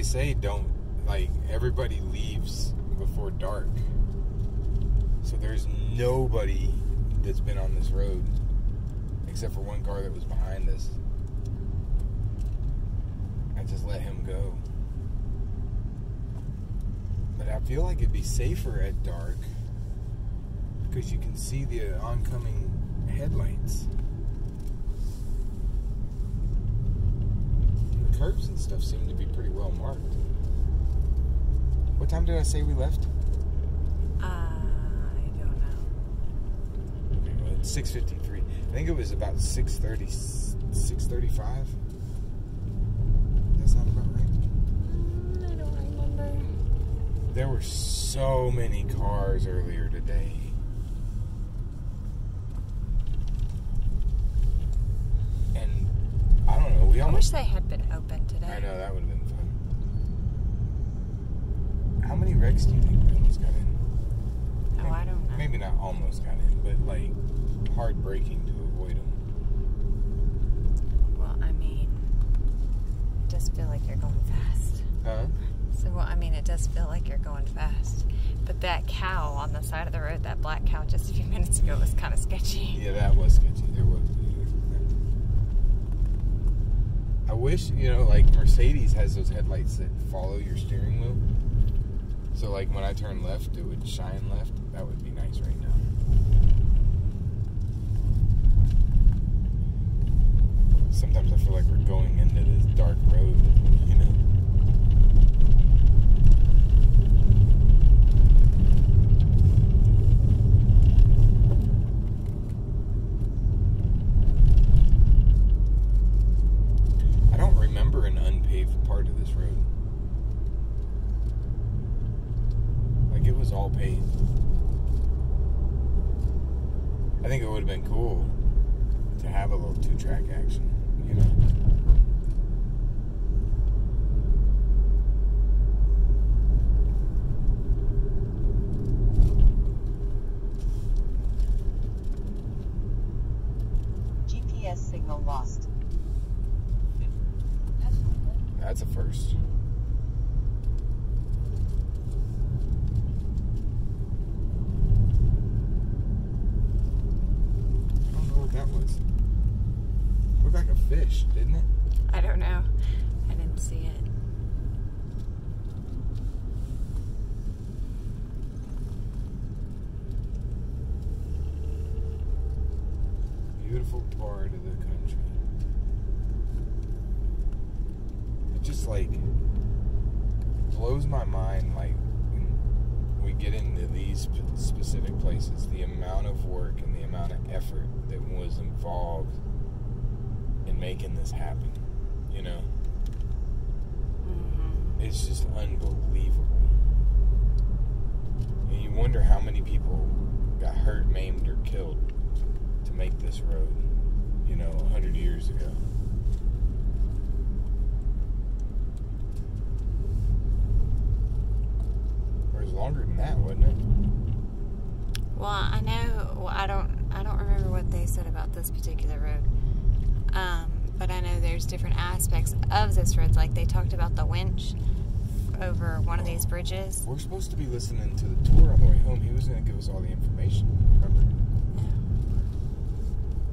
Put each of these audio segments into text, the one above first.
say don't, like, everybody leaves before dark. So there's nobody that's been on this road except for one car that was behind us. I just let him go. But I feel like it'd be safer at dark because you can see the oncoming headlights. And the curves and stuff seem to be pretty well marked. What time did I say we left? I don't know. Okay, well, it's 6:53. I think it was about 6:30, 6:35. That sound about right? I don't remember. There were so many cars earlier today. And I don't know, I wish they had been open today. I know, that would have been fun. How many wrecks do you think we almost got in? Oh, I don't know. Maybe not almost got in, but like hard braking to avoid them. Well, I mean, it does feel like you're going fast. Huh? So, well, I mean, it does feel like you're going fast. But that cow on the side of the road, that black cow just a few minutes ago was kind of sketchy. Yeah, that was sketchy. There was. I wish, you know, like Mercedes has those headlights that follow your steering wheel. So, like, when I turn left, it would shine left. That would be nice right now. Sometimes I feel like we're going into this dark road, you know. I don't remember an unpaved part of this road. Like, it was all paved. I think it would have been cool to have a little two-track action, you know. GPS signal lost. That's a first. I don't know what that was. Looked like a fish, didn't it? I don't know. I didn't see it. Beautiful part of the country. It just, like, blows my mind, like, when we get into these specific places, the amount of work and the amount of effort that was involved in making this happen, you know? Mm-hmm. It's just unbelievable. And you wonder how many people got hurt, maimed, or killed to make this road, you know, 100 years ago. Or it was longer than that, wasn't it? Well, I know. Well, I don't remember what they said about this particular road. But I know there's different aspects of this road. Like they talked about the winch over one of these bridges. We're supposed to be listening to the tour on the way home. He was going to give us all the information. Remember?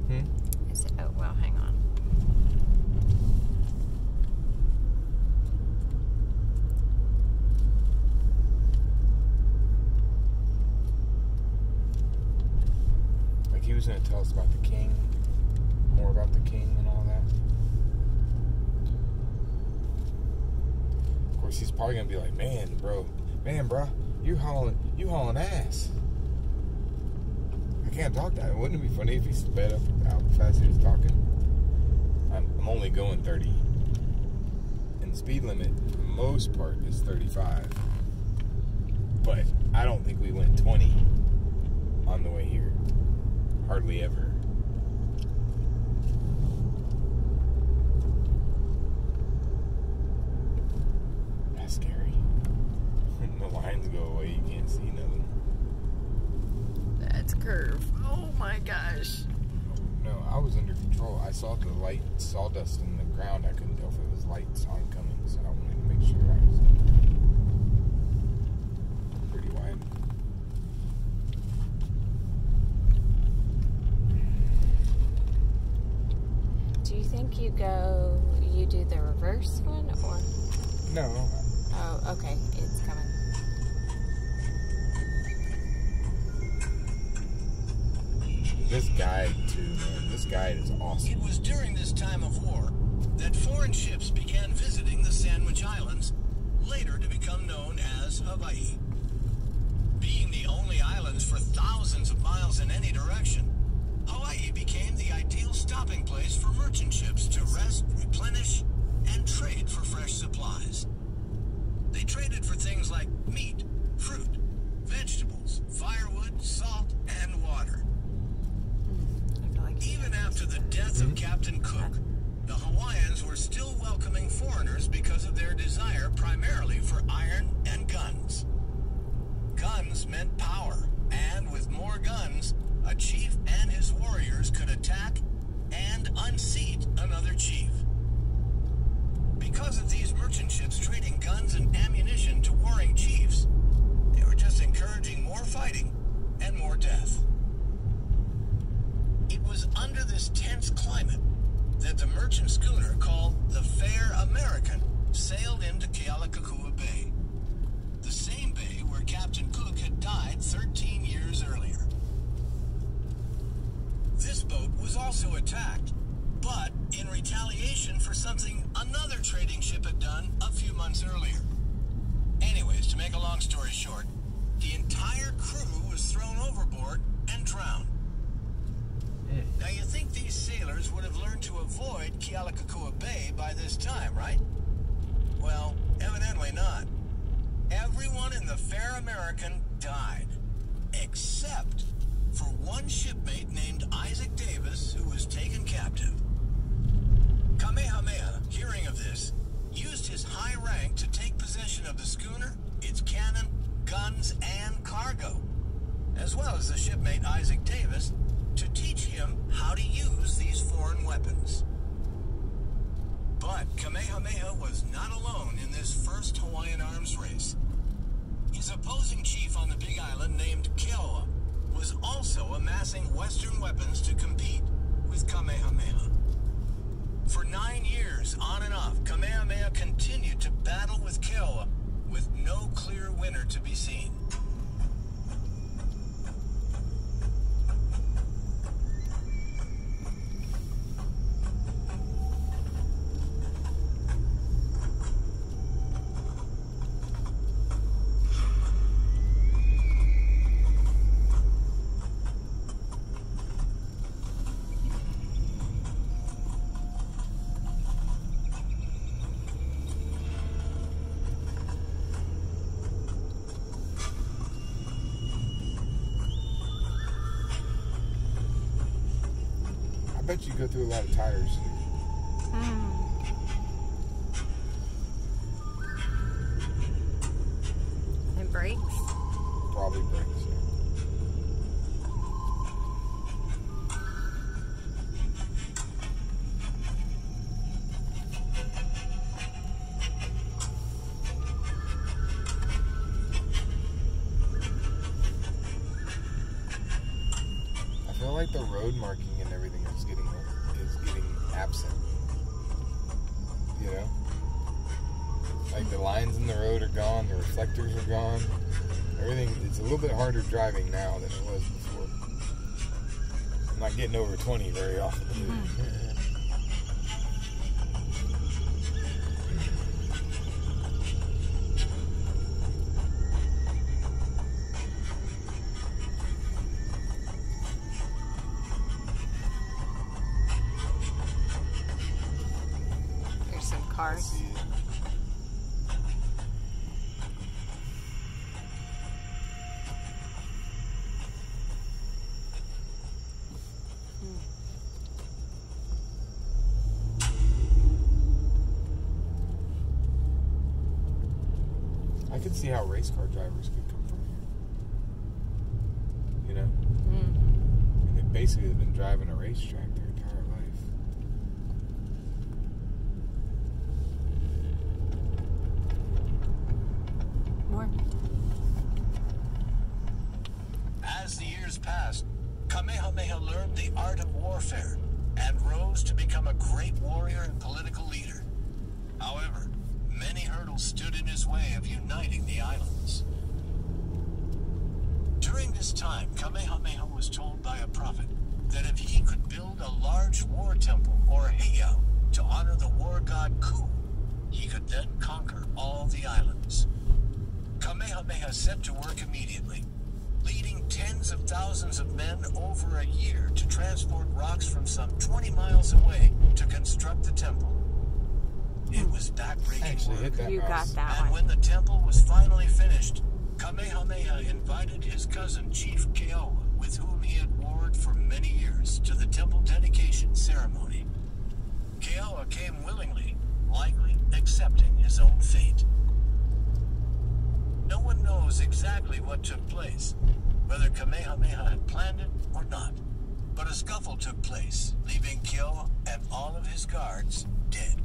Yeah. Is it? Oh well, hang on. Like he was going to tell us about the king, more about the king and all that. Of course, he's probably going to be like, man, bro, you hauling ass. I can't talk that. Wouldn't it be funny if he sped up how fast he was talking? I'm only going 30. And the speed limit, for the most part, is 35. But I don't think we went 20 on the way here. Hardly ever. That's scary. When the lines go away, you can't see nothing. That's curve. Oh my gosh. No, I was under control. I saw the light sawdust in the ground. I couldn't tell if it was lights oncoming, so I wanted to make Sure, pretty wide. Do you think you do the reverse one or? No. Oh, okay. It's coming. This guide, too, man. This guide is awesome. It was during this time of war that foreign ships began visiting the Sandwich Islands, later to become known as Hawaii. Being the only islands for thousands of miles in any direction, Hawaii became the ideal stopping place for merchant ships to rest, replenish, and trade for fresh supplies. They traded for things like meat, fruit, vegetables, firewood, salt, and water. I feel like Even after the death of Captain Cook, the Hawaiians were still welcoming foreigners because of their desire primarily for iron and guns. Guns meant power, and with more guns, a chief and his warriors could attack and unseat another chief. Because of these merchant ships trading guns and ammunition to warring chiefs, they were just encouraging more fighting and more death. It was under this tense climate that the merchant schooner called the Fair American sailed into Kealakekua Bay, the same bay where Captain Cook had died 13 years earlier. This boat was also attacked, but in retaliation for something another trading ship had done a few months earlier. Anyways, to make a long story short, the entire crew was thrown overboard and drowned. Now you think these sailors would have learned to avoid Kealakekua Bay by this time, right? Well, evidently not. Everyone in the Fair American died, except for one shipmate named Isaac Davis, who was taken captive. Kamehameha, hearing of this, used his high rank to take possession of the schooner, its cannon, guns, and cargo, as well as the shipmate Isaac Davis, to teach him how to use these foreign weapons. But Kamehameha was not alone in this first Hawaiian arms race. His opposing chief on the Big Island, named Keoa, was also amassing Western weapons to compete with Kamehameha. For 9 years, on and off, Kamehameha continued to battle with Keoa, with no clear winner to be seen. I bet you go through a lot of tires. And brakes. Probably brakes. I feel like the road marking and everything is getting absent. You know? Like the lines in the road are gone, the reflectors are gone. Everything, it's a little bit harder driving now than it was before. I'm not getting over 20 very often. There's some cars. See it. I could see how race car drivers could come from here. You know? And they basically have been driving a racetrack their entire life. warned. As the years passed, Kamehameha learned the art of warfare and rose to become a great warrior and political leader. However, many hurdles stood in his way of uniting the islands. During this time, Kamehameha was told by a prophet that if he could build a large war temple, or heiau, to honor the war god Ku, he could then conquer all the islands. Kamehameha set to work immediately, leading tens of thousands of men over a year to transport rocks from some 20 miles away to construct the temple. It was backbreaking work. You got that And one. when the temple was finally finished, Kamehameha invited his cousin, Chief Keoa, with whom he had warred for many years, to the temple dedication ceremony. Keoa came willingly, likely accepting his own fate. No one knows exactly what took place, whether Kamehameha had planned it or not. But a scuffle took place, leaving Keoa and all of his guards dead.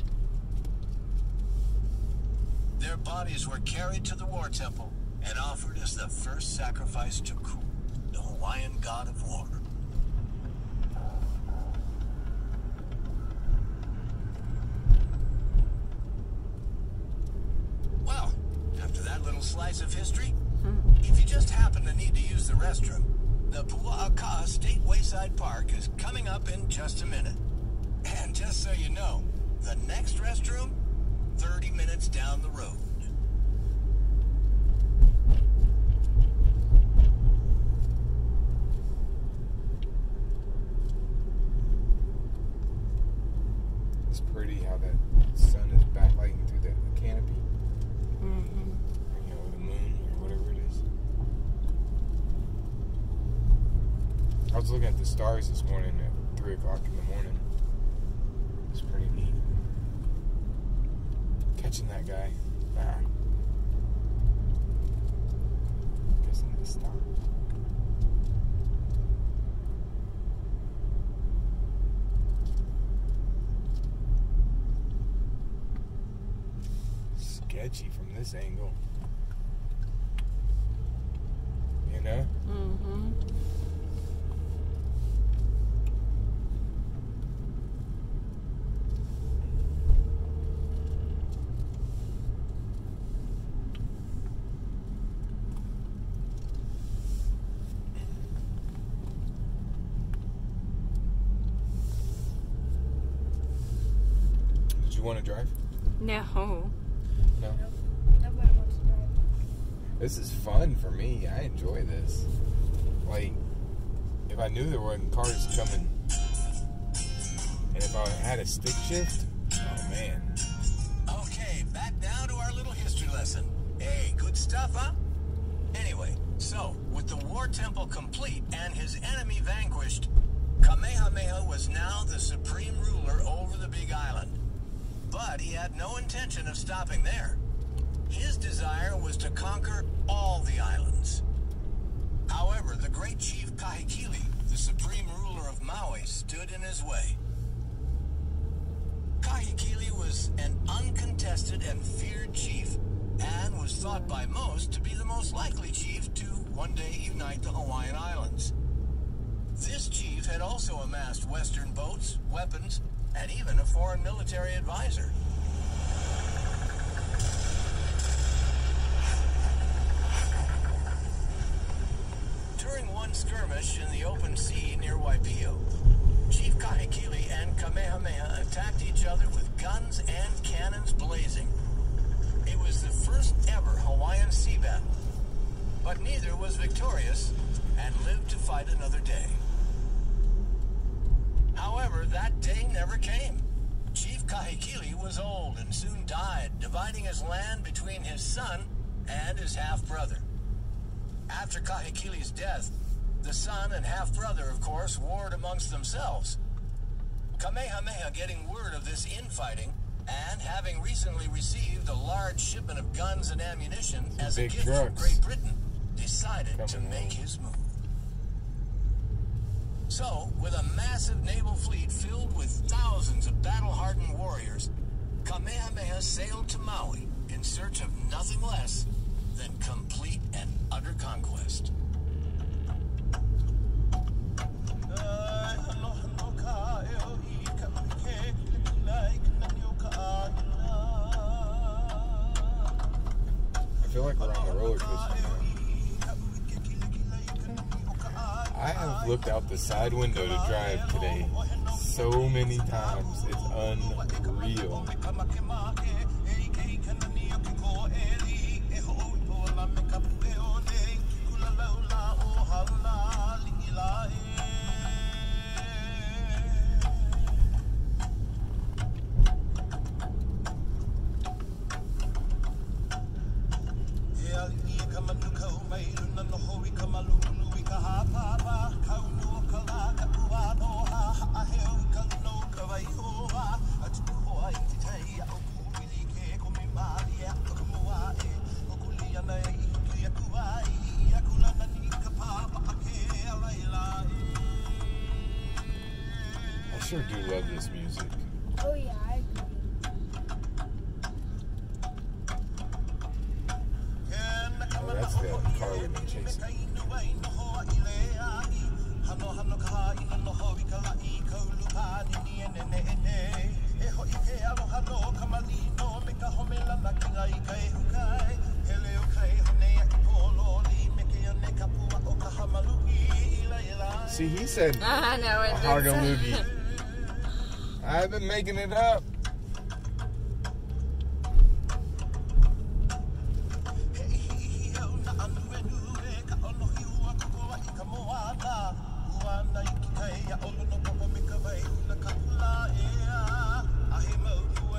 Their bodies were carried to the war temple and offered as the first sacrifice to Ku, the Hawaiian god of war. Well, after that little slice of history, if you just happen to need to use the restroom, the Pu'aka State Wayside Park is coming up in just a minute. And just so you know, the next restroom, 30 minutes down the road. It's pretty how that sun is backlighting through the canopy. Mm-hmm. You know, the moon or whatever it is. I was looking at the stars this morning at 3 o'clock in the morning. It's pretty neat. Catching that guy. Guessing they stopped. Sketchy from this angle. You know? Mm-hmm. Did you want to drive? No. No. Nobody wants to drive. This is fun for me. I enjoy this. Like, if I knew there weren't cars coming, and if I had a stick shift, oh man. Okay, back now to our little history lesson. Hey, good stuff, huh? Anyway, so, with the war temple complete and his enemy vanquished, Kamehameha was now the supreme ruler over the Big Island. But he had no intention of stopping there. His desire was to conquer all the islands. However, the great chief Kahekili, the supreme ruler of Maui, stood in his way. Kahekili was an uncontested and feared chief, and was thought by most to be the most likely chief to one day unite the Hawaiian Islands. This chief had also amassed Western boats, weapons, and even a foreign military advisor. During one skirmish in the open sea near Waipio, Chief Kahekili and Kamehameha attacked each other with guns and cannons blazing. It was the first ever Hawaiian sea battle, but neither was victorious and lived to fight another day. However, that day never came. Chief Kahekili was old and soon died, dividing his land between his son and his half-brother. After Kahekili's death, the son and half-brother, of course, warred amongst themselves. Kamehameha, getting word of this infighting, and having recently received a large shipment of guns and ammunition as a Big gift from trucks. Great Britain, decided to Coming make home. his move. So, with a massive naval fleet filled with thousands of battle-hardened warriors, Kamehameha sailed to Maui in search of nothing less than feel like we're on the roller coaster now. I have looked out the side window to drive today so many times. It's unreal. I sure do love this music. Oh yeah, I agree. Oh, that's the car we've been chasing. See, he said I know it. Hagaloogie. I've been making it up.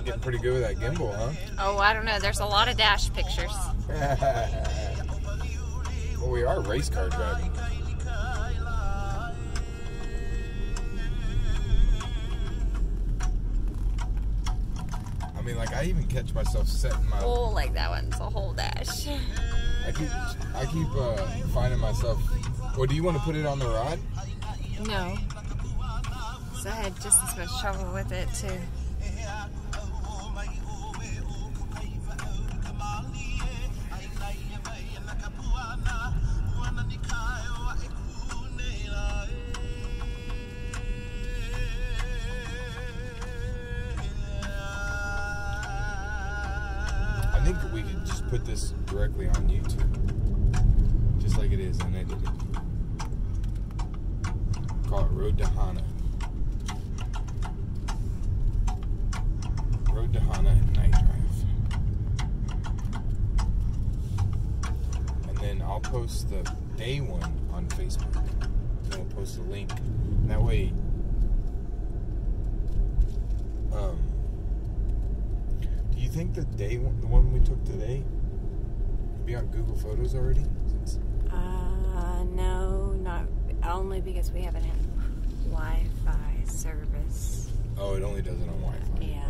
Getting pretty good with that gimbal, huh? Oh, I don't know. There's a lot of dash pictures. Well, we are race car driving. I mean, like, I even catch myself setting my... Oh, like that one's a whole dash. I keep finding myself... Well, do you want to put it on the rod? No. So I had just as much trouble with it, too. I think we could just put this directly on YouTube. Just like it is unedited. Call it Road to Hana. Road to Hana and Night Drive. And then I'll post the day one on Facebook. And we'll post a link. And that way, do you think the one we took today, would be on Google Photos already? No, not only because we haven't had Wi-Fi service. Oh, it only does it on Wi-Fi. Yeah.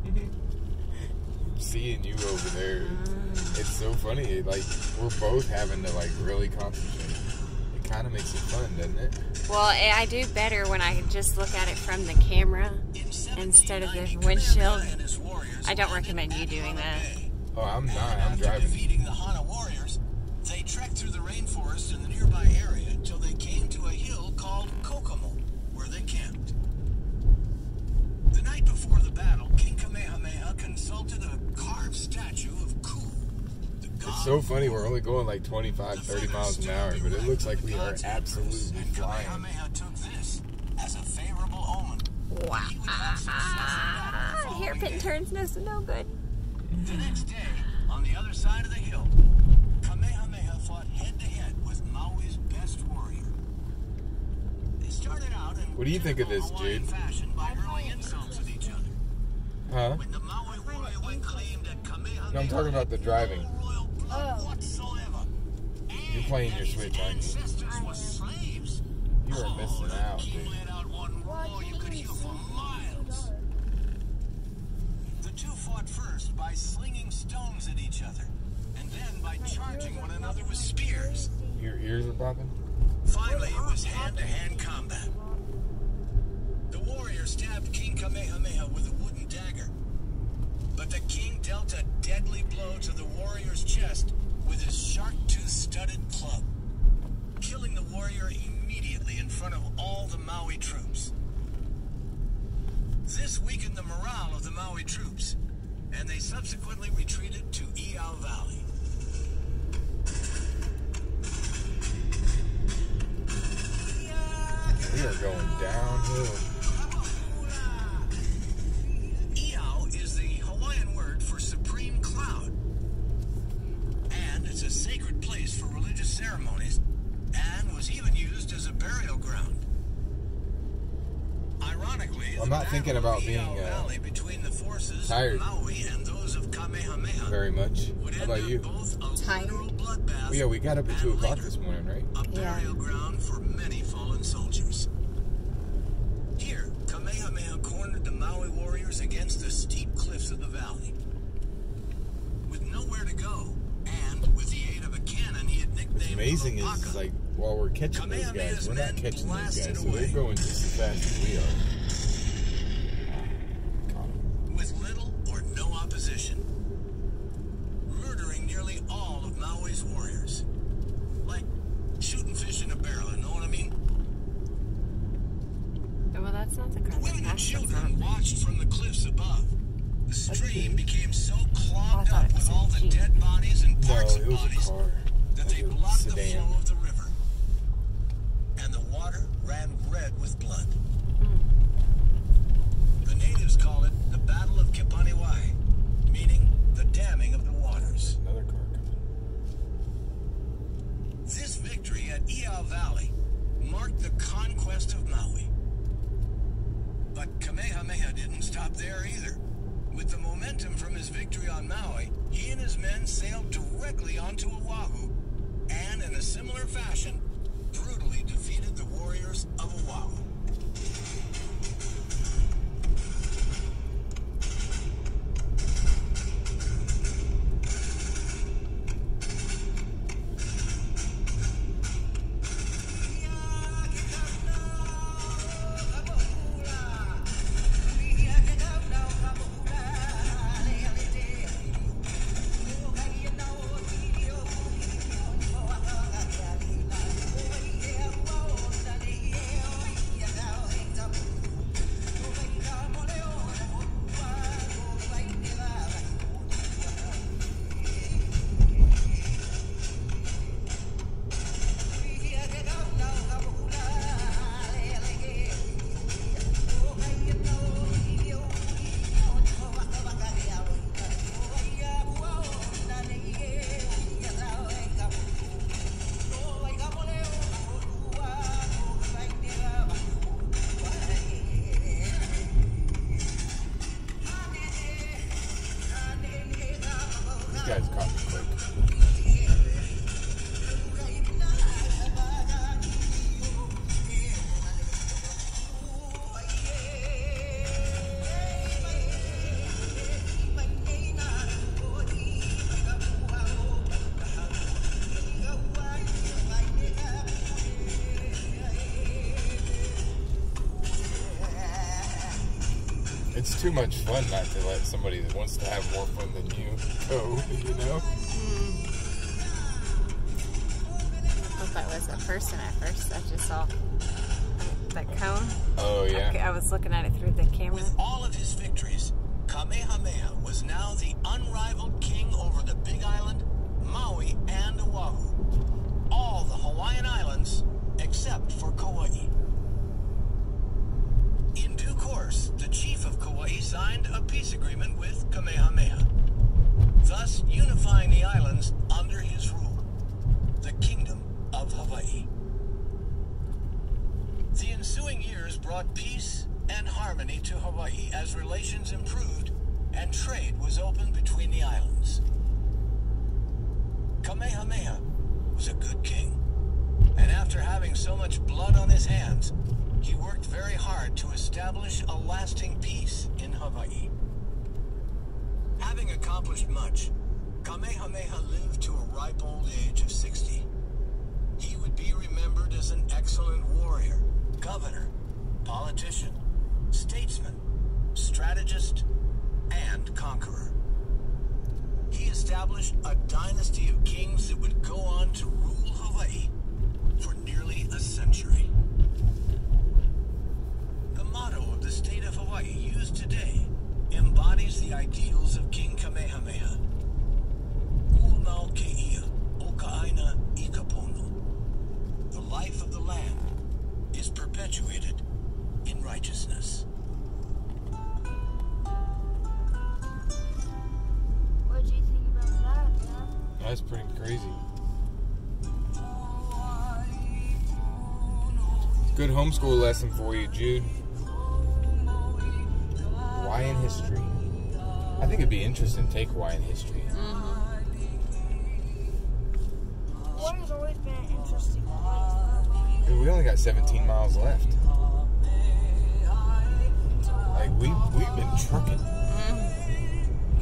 Okay. Seeing you over there, it's so funny. Like, we're both having to like really concentrate. It kind of makes it fun, doesn't it? Well, I do better when I just look at it from the camera instead of the windshield. I don't recommend you doing that. Oh, I'm not. I'm After driving. defeating the Hana warriors, they trekked through the rainforest in the nearby area until they came to a hill called Kokomo, where they camped. The night before the battle, King Kamehameha consulted a carved statue of Ku. It's so funny. We're only going like 25, 30 miles an hour, but it looks like we are absolutely flying. Kamehameha took this as a favorable omen. Wow. Hairpin turns no good. The next day, on the other side of the hill, Kamehameha fought head-to-head with Maui's best warrior. They started out in What do you think of this, Hawaiian Jude? fashion by hurling insults at each other. Huh? When the Maui warrior claimed that Kamehameha No, I'm talking about the driving. had no royal blood whatsoever. You're playing your Switch, aren't you? Ancestors were slaves. You are missing out, King dude. let out one roar you could hear for miles. The two fought first by slinging stones at each other, and then by charging one another with spears. Your ears are popping? Finally, it was hand-to-hand combat. The warrior stabbed King Kamehameha with a wooden dagger, but the king dealt a deadly blow to the warrior's chest with his sharp-toothed the studded club, killing the warrior immediately in front of all the Maui troops. This weakened the morale of the Maui troops, and they subsequently retreated to Iao Valley. We are going downhill. Iao is the Hawaiian word for supreme cloud, and it's a sacred place for religious ceremonies, and was even used as a burial ground. Ironically, I'm not thinking about being between the forces tired of Maui and those of Kamehameha very much. How about you? Tired? Well, yeah, we got up at 2 o'clock this morning, right? A burial ground for many fallen soldiers. Here, Kamehameha cornered the Maui warriors against the steep cliffs of the valley. With nowhere to go, and with the aid of a cannon he had nicknamed What's amazing Lopaka, is, like, while we're catching those guys, we're not catching those guys, so they're going just as fast as we are. with little or no opposition, murdering nearly all of Maui's warriors. Like shooting fish in a barrel, you know what I mean? Well, that's not the kind Women of and children watched from the cliffs above. The stream became so clogged I thought up it was with all the a Jeep. dead bodies and No, parts it of was a bodies car. that Like they a blocked the sedan. flow of the river. And the water ran red with blood. The natives call it the Battle of Kipaniwai, meaning the damming of the waters. Another car coming. This victory at Iao Valley marked the conquest of Maui. But Kamehameha didn't stop there either. With the momentum from his victory on Maui, he and his men sailed directly onto Oahu, and in a similar fashion, brutally defeated the warriors of Oahu. These guys caught me quick. It's too much fun not to let somebody that wants to have more fun than you go, you know? I thought that was a person at first. I just saw that cone. Oh, yeah. I was looking at it through the camera. With all of his victories, Kamehameha was now the unrivaled king over the Big Island, Maui, and Oahu. All the Hawaiian Islands, except for Kauai. In due course, the chief of Kauai signed a peace agreement with Kamehameha, thus unifying the islands under his rule, the Kingdom of Hawaii. The ensuing years brought peace and harmony to Hawaii as relations improved and trade was opened between the islands. Kamehameha was a good king, and after having so much blood on his hands, he worked very hard to establish a lasting peace in Hawaii. Having accomplished much, Kamehameha lived to a ripe old age of 60. He would be remembered as an excellent warrior, governor, politician, statesman, strategist, and conqueror. He established a dynasty of kings that would go on to graduated in righteousness. What do you think about that, Dad? That's pretty crazy. Good homeschool lesson for you, Jude. Hawaiian history. I think it'd be interesting to take Hawaiian history. Hawaii's always been an interesting place. Dude, we only got 17 miles left. Like, we've been trucking.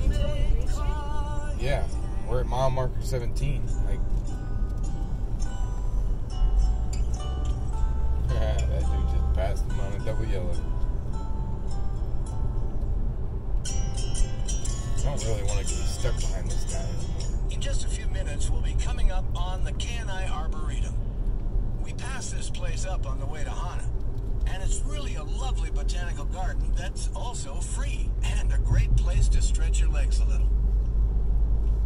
Until we reach it. Yeah, we're at mile marker 17. Like, that dude just passed him on a double yellow. I don't really want to get stuck behind this guy anymore. In just a few minutes, we'll be coming up on the Kenai Arboretum. We passed this place up on the way to Hana, and it's really a lovely botanical garden that's also free and a great place to stretch your legs a little.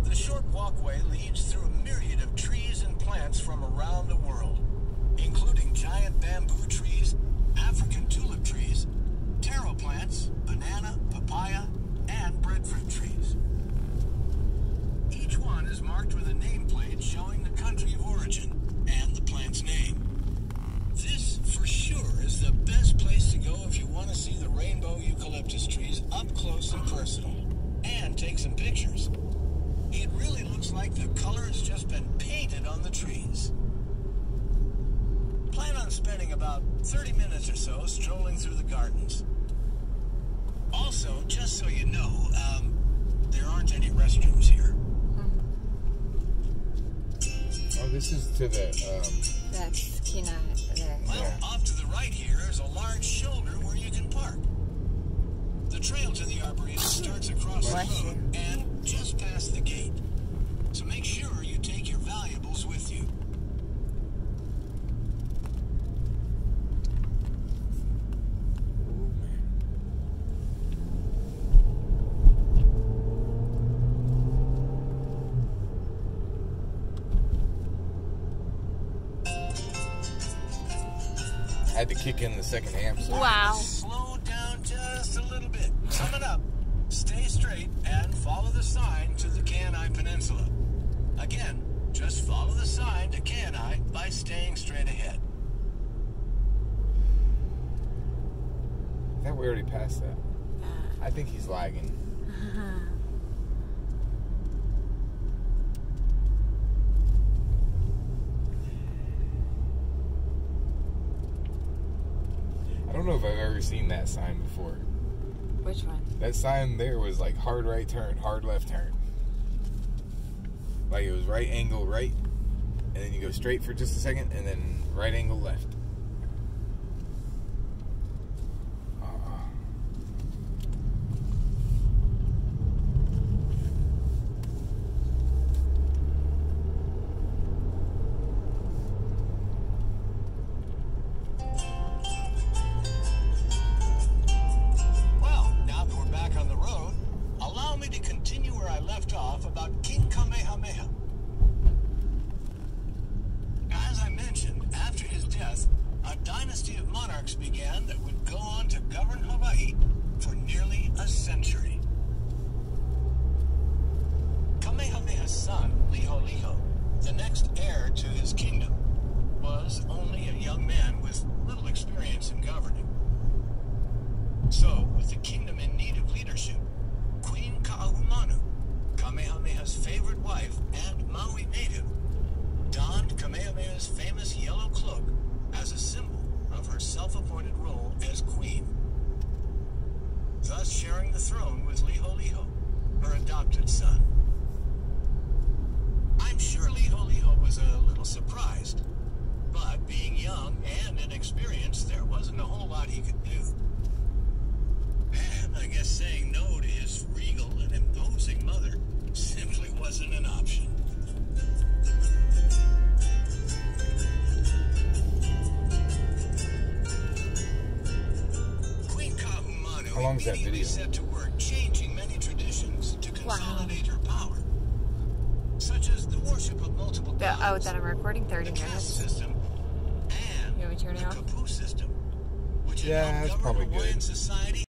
The short walkway leads through a myriad of trees and plants from around the world, including giant bamboo trees, African tulip trees, taro plants, banana, papaya, and breadfruit trees. Each one is marked with a nameplate showing the country of origin and the plant's name. This, for sure, is the best place to go if you want to see the rainbow eucalyptus trees up close and personal, and take some pictures. It really looks like the color has just been painted on the trees. Plan on spending about 30 minutes or so strolling through the gardens. Also, just so you know, there aren't any restrooms here. Oh, this is to the, That's Kenai there. Well, Yeah. off to the right here is a large shoulder where you can park. The trail to the Arboretum starts across the Bless road and just past the gate. So make sure you take your valuables with you. had to kick in the second hamster. Wow. Slow down just a little bit. Coming up, stay straight and follow the sign to the Kenai Peninsula. Again, just follow the sign to Kenai by staying straight ahead. I think we already passed that. I think he's lagging. I don't know if I've ever seen that sign before. Which one? That sign there was like hard right turn, hard left turn. Like it was right angle right, and then you go straight for just a second, and then right angle left. Well, now that we're back on the road, allow me to continue where I left off about King Kamehameha. As I mentioned, after his death, a dynasty of monarchs began that would go on to govern Hawaii for nearly a century. Kamehameha's son, Liholiho, the next heir to his kingdom, was only a young man with little experience in governing. So, with the kingdom in need of leadership, Queen Ka'ahumanu, Kamehameha's favorite wife and Maui native, donned Kamehameha's famous yellow cloak as a symbol of her self-appointed role as queen, thus sharing the throne with Liholiho, her adopted son. I'm sure Liholiho was a little surprised, but being young and inexperienced, there wasn't a whole lot he could do. And I guess saying no to his regal and imposing mother simply wasn't an option. Queen Ka'ahumanu How long is that immediately video? set to work changing many traditions to consolidate her power, such as the worship of multiple gods, Oh, that I'm recording 30 the caste minutes. system, and You want me to turn it the off? kapu system, to Yeah, help that's govern probably Hawaiian good. society